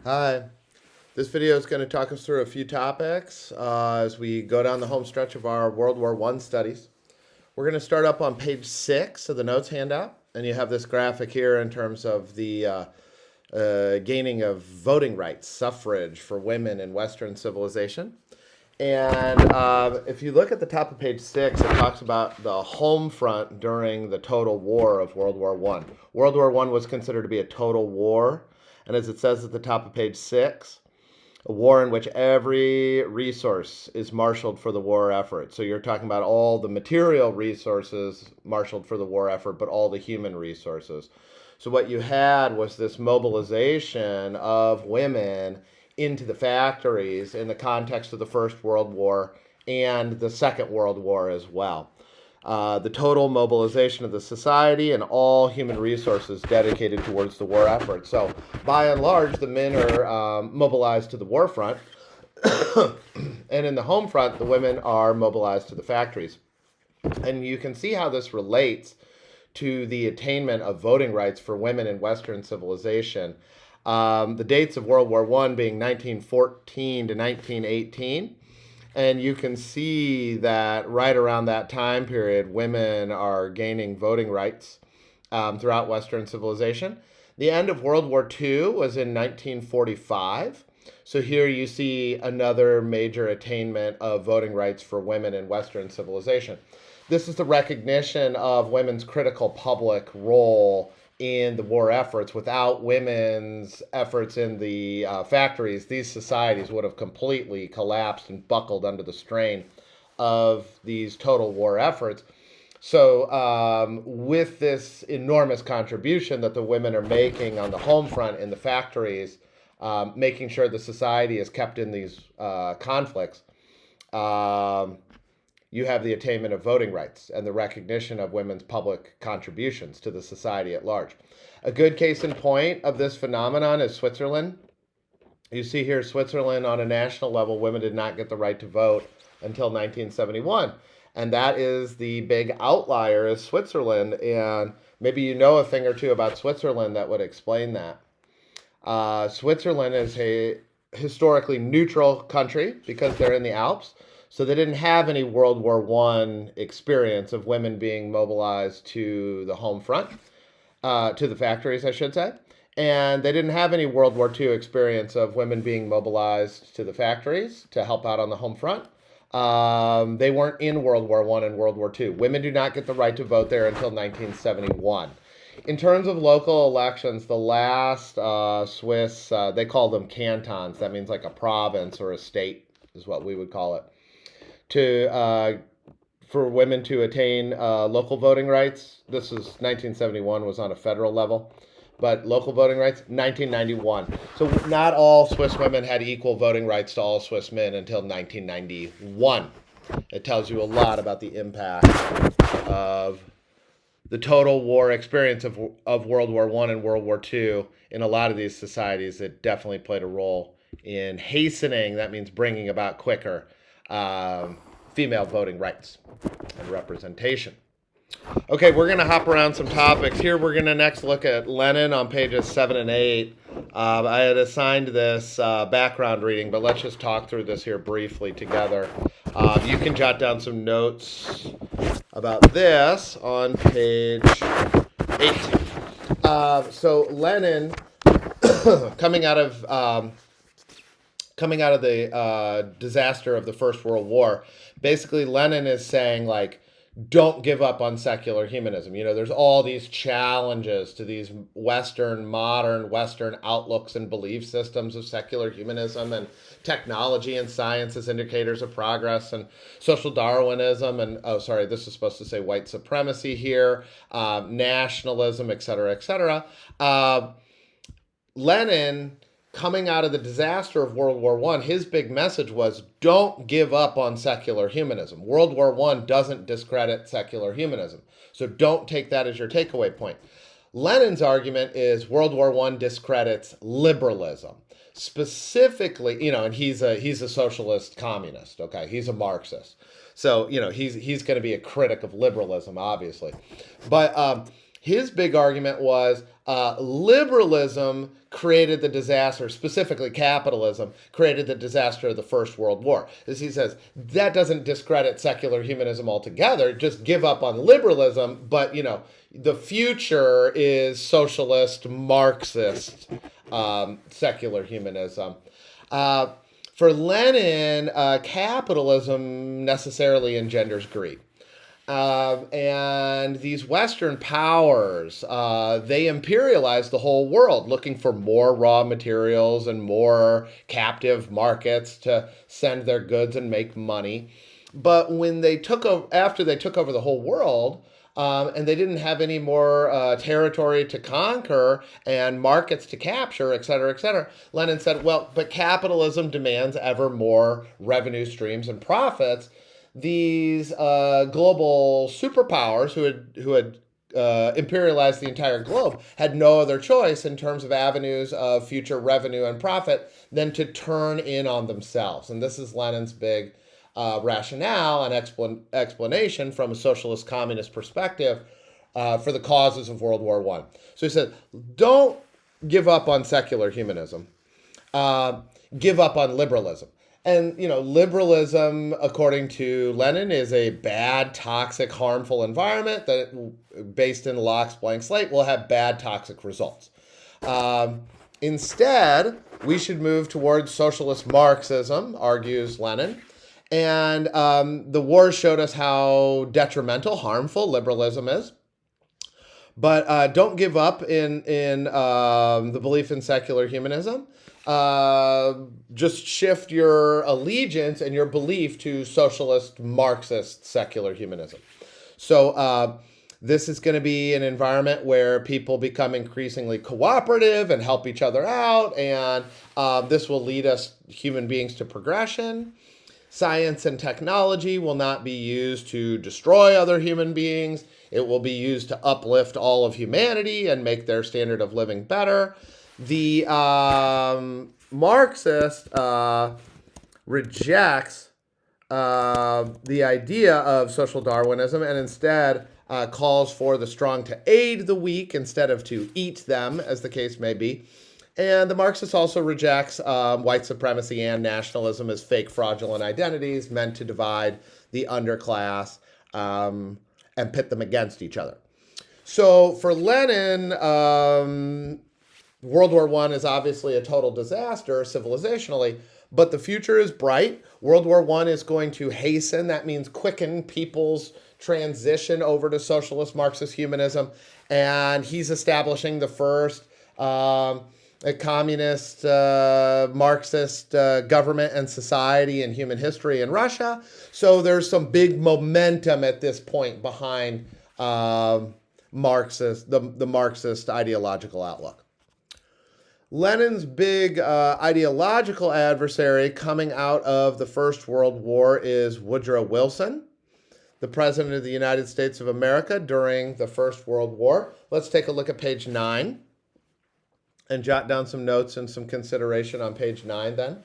Hi. This video is going to talk us through a few topics as we go down the home stretch of our World War I studies. We're going to start up on page 6 of the notes handout, and you have this graphic here in terms of the gaining of voting rights, suffrage for women in Western civilization. And if you look at the top of page 6, it talks about the home front during the total war of World War I. World War I was considered to be a total war. And as it says at the top of page 6, a war in which every resource is marshaled for the war effort. So you're talking about all the material resources marshaled for the war effort, but all the human resources. So what you had was this mobilization of women into the factories in the context of the First World War and the Second World War as well. The total mobilization of the society and all human resources dedicated towards the war effort. So, by and large, the men are mobilized to the war front, and in the home front, the women are mobilized to the factories. And you can see how this relates to the attainment of voting rights for women in Western civilization. The dates of World War I being 1914 to 1918. And you can see that right around that time period, women are gaining voting rights throughout Western civilization. The end of World War II was in 1945. So here you see another major attainment of voting rights for women in Western civilization. This is the recognition of women's critical public role in the war efforts. Without women's efforts in the factories, these societies would have completely collapsed and buckled under the strain of these total war efforts. So, with this enormous contribution that the women are making on the home front in the factories, making sure the society is kept in these conflicts, you have the attainment of voting rights and the recognition of women's public contributions to the society at large. A good case in point of this phenomenon is Switzerland. You see here, Switzerland on a national level, women did not get the right to vote until 1971. And that is the big outlier is Switzerland. And maybe you know a thing or two about Switzerland that would explain that. Switzerland is a historically neutral country because they're in the Alps. So they didn't have any World War I experience of women being mobilized to the home front, to the factories, I should say. And they didn't have any World War II experience of women being mobilized to the factories to help out on the home front. They weren't in World War I and World War II. Women do not get the right to vote there until 1971. In terms of local elections, the last Swiss, they call them cantons. That means like a province or a state is what we would call it. For women to attain local voting rights. This is 1971, was on a federal level, but local voting rights 1991. So not all Swiss women had equal voting rights to all Swiss men until 1991. It tells you a lot about the impact of the total war experience of World War I and World War II in a lot of these societies. It definitely played a role in hastening, that means bringing about quicker, female voting rights and representation. Okay, we're going to hop around some topics. Here we're going to next look at Lenin on pages 7 and 8. I had assigned this background reading, but let's just talk through this here briefly together. You can jot down some notes about this on page 8. So Lenin, coming out of the disaster of the First World War, basically Lenin is saying, like, don't give up on secular humanism. You know, there's all these challenges to these modern Western outlooks and belief systems of secular humanism and technology and science as indicators of progress and social Darwinism and, this is supposed to say white supremacy here, nationalism, et cetera, et cetera. Lenin, coming out of the disaster of World War I, his big message was don't give up on secular humanism. World War I doesn't discredit secular humanism. So don't take that as your takeaway point. Lenin's argument is World War I discredits liberalism. Specifically, and he's a socialist communist, okay? He's a Marxist. So, he's going to be a critic of liberalism, obviously. But his big argument was Liberalism created the disaster, specifically capitalism, created the disaster of the First World War. As he says, that doesn't discredit secular humanism altogether. Just give up on liberalism, but, the future is socialist, Marxist, secular humanism. For Lenin, capitalism necessarily engenders greed. And these Western powers, they imperialize the whole world, looking for more raw materials and more captive markets to send their goods and make money. But when they after they took over the whole world, and they didn't have any more territory to conquer and markets to capture, et cetera, Lenin said, well, but capitalism demands ever more revenue streams and profits. These global superpowers who had imperialized the entire globe had no other choice in terms of avenues of future revenue and profit than to turn in on themselves. And this is Lenin's big rationale and explanation from a socialist communist perspective for the causes of World War I. So he said, don't give up on secular humanism. Give up on liberalism. And, liberalism, according to Lenin, is a bad, toxic, harmful environment that, based in Locke's blank slate, will have bad, toxic results. Instead, we should move towards socialist Marxism, argues Lenin. And the war showed us how detrimental, harmful liberalism is. But don't give up in the belief in secular humanism. Just shift your allegiance and your belief to socialist, Marxist, secular humanism. So this is going to be an environment where people become increasingly cooperative and help each other out. And this will lead us, human beings, to progression. Science and technology will not be used to destroy other human beings. It will be used to uplift all of humanity and make their standard of living better. The Marxist rejects the idea of social Darwinism and instead calls for the strong to aid the weak instead of to eat them, as the case may be. And the Marxist also rejects white supremacy and nationalism as fake, fraudulent identities meant to divide the underclass and pit them against each other. So for Lenin, World War I is obviously a total disaster civilizationally, but the future is bright. World War I is going to hasten, that means quicken, people's transition over to socialist Marxist humanism. And he's establishing the first a communist, Marxist government and society and human history in Russia. So there's some big momentum at this point behind Marxist, the Marxist ideological outlook. Lenin's big ideological adversary coming out of the First World War is Woodrow Wilson, the President of the United States of America during the First World War. Let's take a look at page 9 and jot down some notes and some consideration on page 9 then.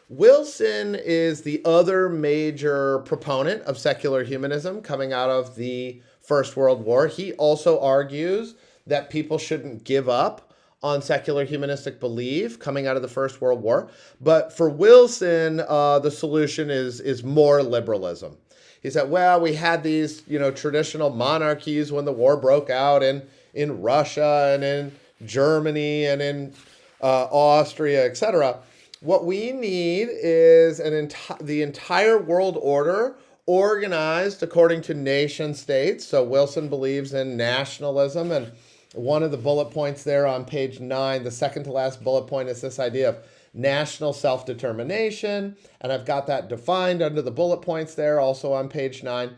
Wilson is the other major proponent of secular humanism coming out of the First World War. He also argues that people shouldn't give up on secular humanistic belief coming out of the First World War. But for Wilson, the solution is more liberalism. He said, well, we had these, traditional monarchies when the war broke out in Russia and in Germany and in Austria, etc. What we need is the entire world order organized according to nation states. So Wilson believes in nationalism, and one of the bullet points there on page 9, the second to last bullet point, is this idea of national self-determination, and I've got that defined under the bullet points there also on page 9.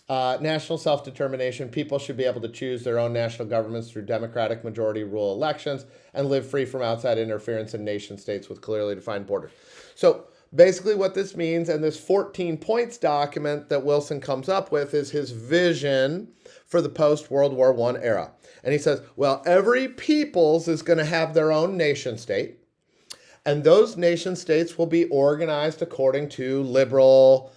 National self-determination, people should be able to choose their own national governments through democratic majority rule elections and live free from outside interference in nation states with clearly defined borders. So basically what this means, and this 14 points document that Wilson comes up with, is his vision for the post-World War I era. And he says, well, every peoples is going to have their own nation state, and those nation states will be organized according to liberal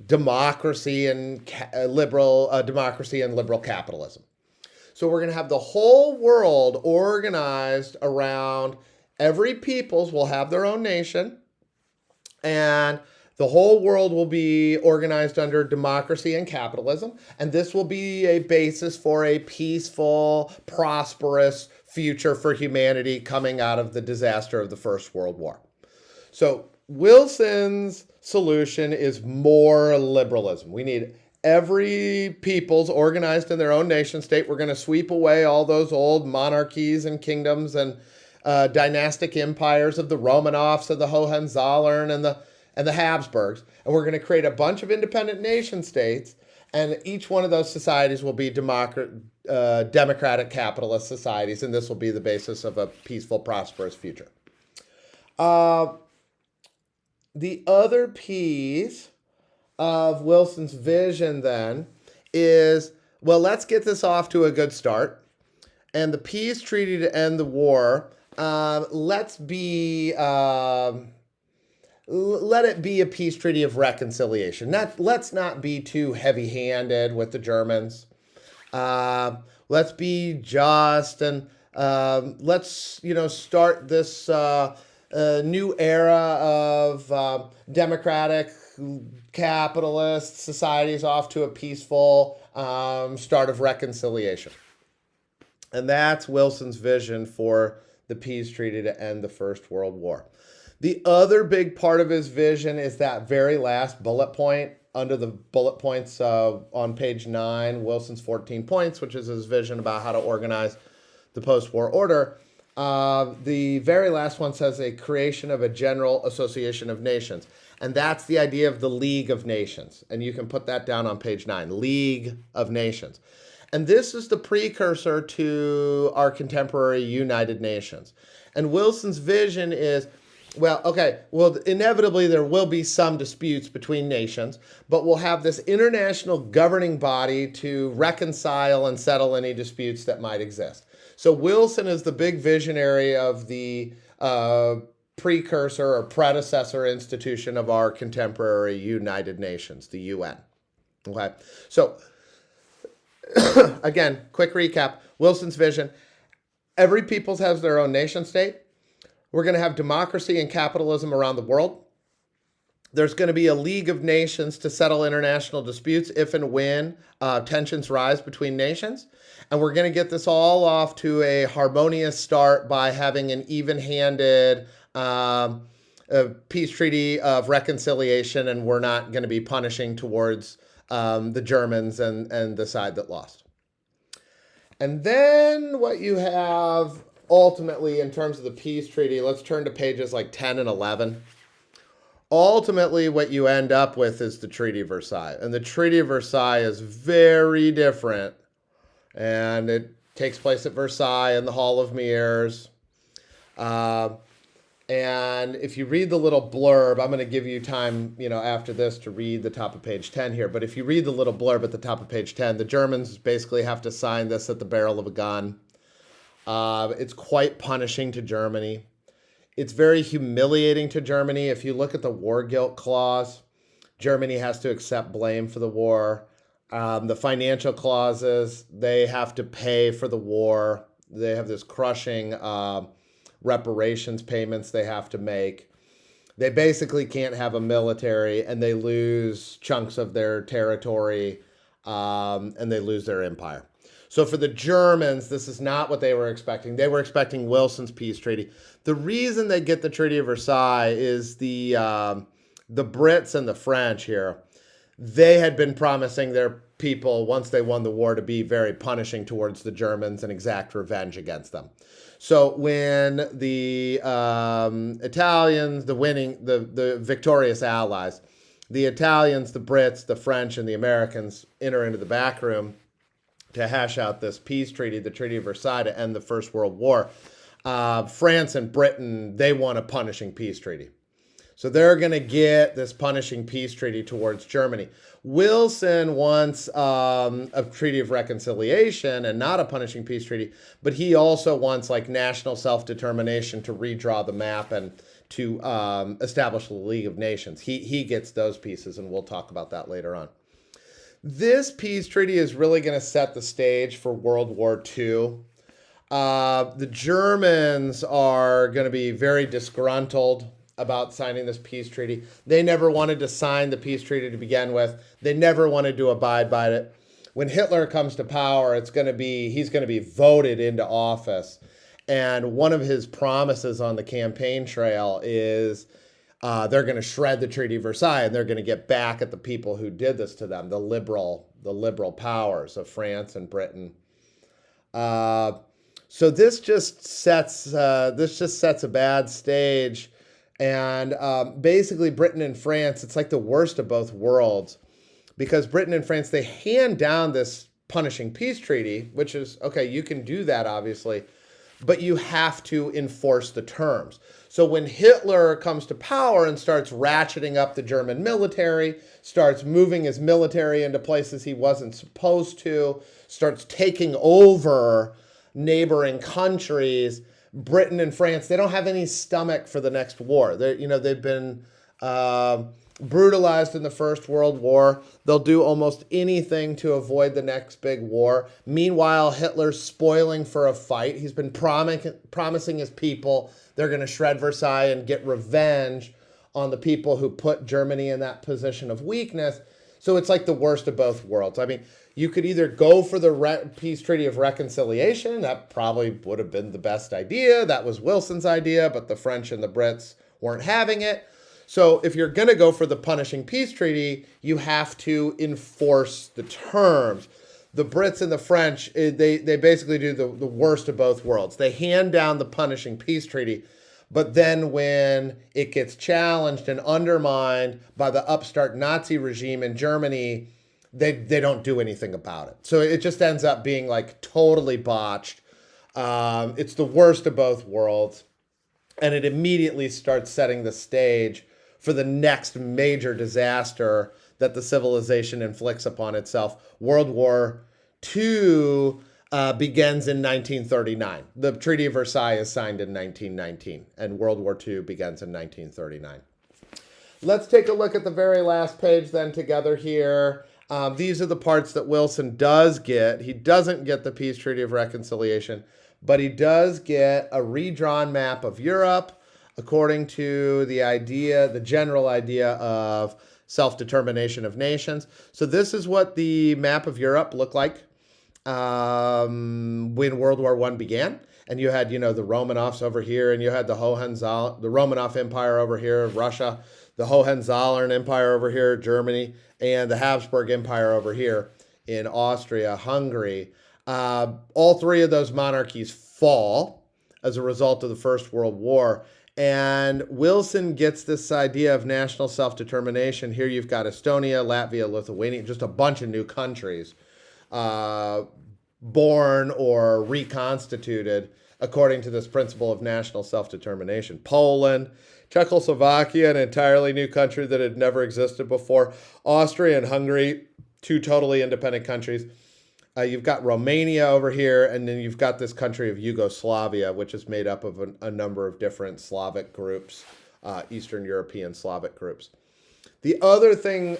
democracy and liberal capitalism. So we're going to have the whole world organized around every peoples will have their own nation, and the whole world will be organized under democracy and capitalism. And this will be a basis for a peaceful, prosperous future for humanity coming out of the disaster of the First World War. So Wilson's solution is more liberalism. We need every people's organized in their own nation state. We're going to sweep away all those old monarchies and kingdoms and dynastic empires of the Romanovs, of the Hohenzollern, and the Habsburgs. And we're going to create a bunch of independent nation states, and each one of those societies will be democratic capitalist societies, and this will be the basis of a peaceful, prosperous future. The other piece of Wilson's vision then is, well, let's get this off to a good start. And the peace treaty to end the war, let it be a peace treaty of reconciliation. Let's not be too heavy-handed with the Germans. Let's be just, and let's start this new era of democratic capitalist societies off to a peaceful start of reconciliation. And that's Wilson's vision for the peace treaty to end the First World War. The other big part of his vision is that very last bullet point under the bullet points on page 9, Wilson's 14 points, which is his vision about how to organize the post-war order. The very last one says a creation of a general association of nations. And that's the idea of the League of Nations. And you can put that down on page 9, League of Nations. And this is the precursor to our contemporary United Nations. And Wilson's vision is, inevitably there will be some disputes between nations, but we'll have this international governing body to reconcile and settle any disputes that might exist. So Wilson is the big visionary of the precursor or predecessor institution of our contemporary United Nations, the UN. Okay, so again, quick recap. Wilson's vision: every people has their own nation state. We're going to have democracy and capitalism around the world. There's going to be a League of Nations to settle international disputes if and when tensions rise between nations. And we're going to get this all off to a harmonious start by having an even-handed peace treaty of reconciliation, and we're not going to be punishing towards the Germans and the side that lost. And then what you have ultimately in terms of the peace treaty, let's turn to pages like 10 and 11. Ultimately, what you end up with is the Treaty of Versailles. And the Treaty of Versailles is very different. And it takes place at Versailles in the Hall of Mirrors. And if you read the little blurb, I'm going to give you time, after this to read the top of page 10 here. But if you read the little blurb at the top of page 10, the Germans basically have to sign this at the barrel of a gun. It's quite punishing to Germany. It's very humiliating to Germany. If you look at the war guilt clause, Germany has to accept blame for the war. The financial clauses, they have to pay for the war. They have this crushing reparations payments they have to make. They basically can't have a military, and they lose chunks of their territory, and they lose their empire. So for the Germans, this is not what they were expecting. They were expecting Wilson's peace treaty. The reason they get the Treaty of Versailles is the Brits and the French here. They had been promising their people, once they won the war, to be very punishing towards the Germans and exact revenge against them. So when the Italians, the victorious allies, the Italians, the Brits, the French, and the Americans enter into the back room to hash out this peace treaty, the Treaty of Versailles, to end the First World War, France and Britain, they want a punishing peace treaty. So they're going to get this punishing peace treaty towards Germany. Wilson wants a treaty of reconciliation and not a punishing peace treaty, but he also wants national self-determination to redraw the map and to establish the League of Nations. He gets those pieces, and we'll talk about that later on. This peace treaty is really going to set the stage for World War II. The Germans are going to be very disgruntled about signing this peace treaty. They never wanted to sign the peace treaty to begin with. They never wanted to abide by it. When Hitler comes to power, he's going to be voted into office. And one of his promises on the campaign trail is they're going to shred the Treaty of Versailles, and they're going to get back at the people who did this to them, the liberal powers of France and Britain. So this just sets a bad stage, and basically Britain and France, it's like the worst of both worlds, because Britain and France, they hand down this punishing peace treaty, which is okay. You can do that, obviously, but you have to enforce the terms. So when Hitler comes to power and starts ratcheting up the German military, starts moving his military into places he wasn't supposed to, starts taking over neighboring countries, Britain and France, they don't have any stomach for the next war. They've been brutalized in the First World War. They'll do almost anything to avoid the next big war. Meanwhile, Hitler's spoiling for a fight. He's been promising his people they're going to shred Versailles and get revenge on the people who put Germany in that position of weakness. So it's like the worst of both worlds. I mean, you could either go for the peace treaty of reconciliation. That probably would have been the best idea. That was Wilson's idea, but the French and the Brits weren't having it. So if you're going to go for the punishing peace treaty, you have to enforce the terms. The Brits and the French, they basically do the worst of both worlds. They hand down the punishing peace treaty, but then when it gets challenged and undermined by the upstart Nazi regime in Germany, they don't do anything about it. So it just ends up being like totally botched. It's the worst of both worlds. And it immediately starts setting the stage for the next major disaster that the civilization inflicts upon itself. World War II begins in 1939. The Treaty of Versailles is signed in 1919, and World War II begins in 1939. Let's take a look at the very last page then together here. These are the parts that Wilson does get. He doesn't get the Peace Treaty of Reconciliation, but he does get a redrawn map of Europe according to the general idea of self-determination of nations. So this is what the map of Europe looked like when World War I began. And you had, the Romanovs over here, and you had the Romanov Empire over here, Russia, the Hohenzollern Empire over here, Germany, and the Habsburg Empire over here in Austria, Hungary. All three of those monarchies fall as a result of the First World War. And Wilson gets this idea of national self-determination. Here you've got Estonia, Latvia, Lithuania, just a bunch of new countries born or reconstituted according to this principle of national self-determination. Poland, Czechoslovakia, an entirely new country that had never existed before. Austria and Hungary, two totally independent countries. You've got Romania over here, and then you've got this country of Yugoslavia, which is made up of a number of different Slavic groups, Eastern European Slavic groups. The other thing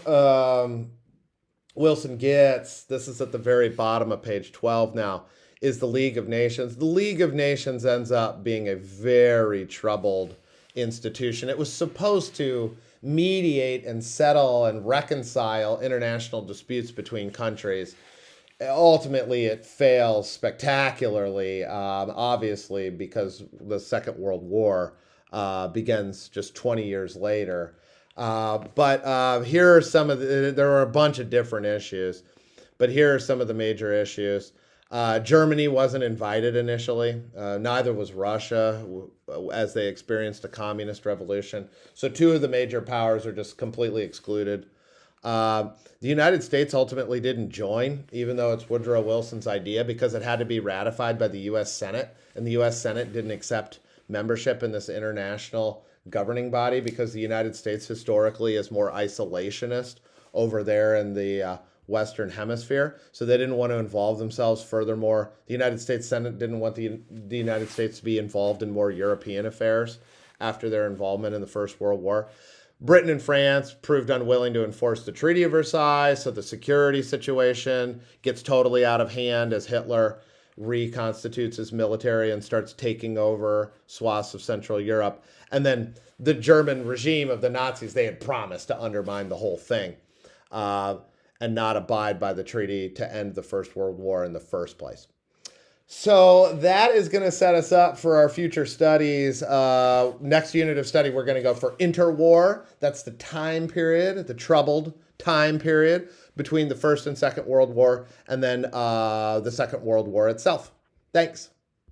Wilson gets, this is at the very bottom of page 12 now, is the League of Nations. The League of Nations ends up being a very troubled institution. It was supposed to mediate and settle and reconcile international disputes between countries. Ultimately, it fails spectacularly, obviously, because the Second World War begins just 20 years later. But here are there are a bunch of different issues, but here are some of the major issues. Germany wasn't invited initially. Neither was Russia, as they experienced a communist revolution. So two of the major powers are just completely excluded. The United States ultimately didn't join, even though it's Woodrow Wilson's idea, because it had to be ratified by the U.S. Senate, and the U.S. Senate didn't accept membership in this international governing body because the United States historically is more isolationist over there in the Western Hemisphere, so they didn't want to involve themselves. Furthermore, the United States Senate didn't want the United States to be involved in more European affairs after their involvement in the First World War. Britain and France proved unwilling to enforce the Treaty of Versailles, so the security situation gets totally out of hand as Hitler reconstitutes his military and starts taking over swaths of Central Europe. And then the German regime of the Nazis, they had promised to undermine the whole thing and not abide by the treaty to end the First World War in the first place. So that is going to set us up for our future studies. Next unit of study, we're going to go for interwar. That's the time period, the troubled time period between the First and Second World War, and then the Second World War itself. Thanks.